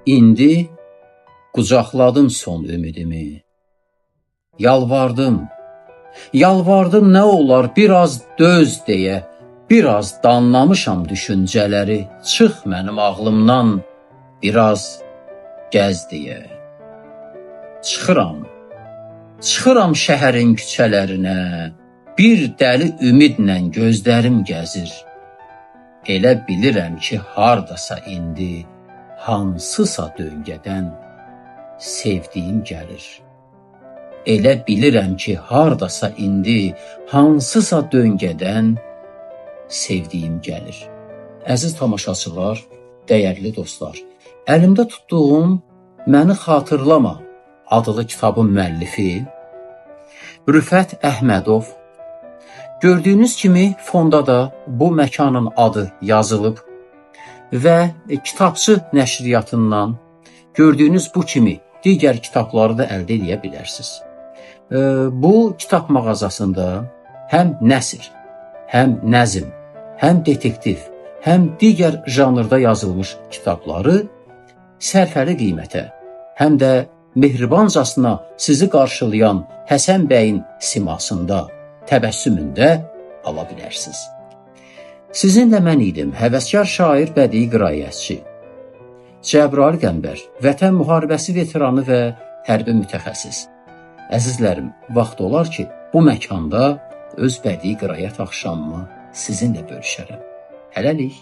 İndi qucaqladım son ümidimi. Yalvardım nə olar biraz döz deyə. Biraz danlamışam düşüncələri, çıx mənim ağlımdan biraz gəz deyə. Çıxıram şəhərin küçələrinə, bir dəli ümidlə gözlərim gəzir. Elə bilirəm ki, hardasa indi, hansısa döngədən sevdiyim gəlir. Elə bilirəm ki, hardasa indi, hansısa döngədən sevdiyim gəlir. Əziz tamaşaçılar, dəyərli dostlar, əlimdə tutduğum Məni Xatırlama adlı kitabın müəllifi Rüfət Əhmədov. Gördüyünüz kimi fonda da bu məkanın adı yazılıb və Kitabçı nəşriyyatından gördüyünüz bu kimi digər kitabları da əldə edə bilərsiniz. Bu kitab mağazasında həm nəsr, həm nəzm, həm detektiv, həm digər janrda yazılmış kitabları sərfəli qiymətə, həm də mehribancasına sizi qarşılayan Həsən bəyin simasında, təbəssümündə ala bilərsiniz. Sizinlə mən idim, həvəskar şair, bədii qiraətçi Cəbrayıl Qəmbər, Vətən müharibəsi veteranı və hərbi mütəxəssis. Əzizlərim, vaxt olar ki, bu məkanda öz bədii qiraət axşamımı sizinlə bölüşərəm. Hələlik.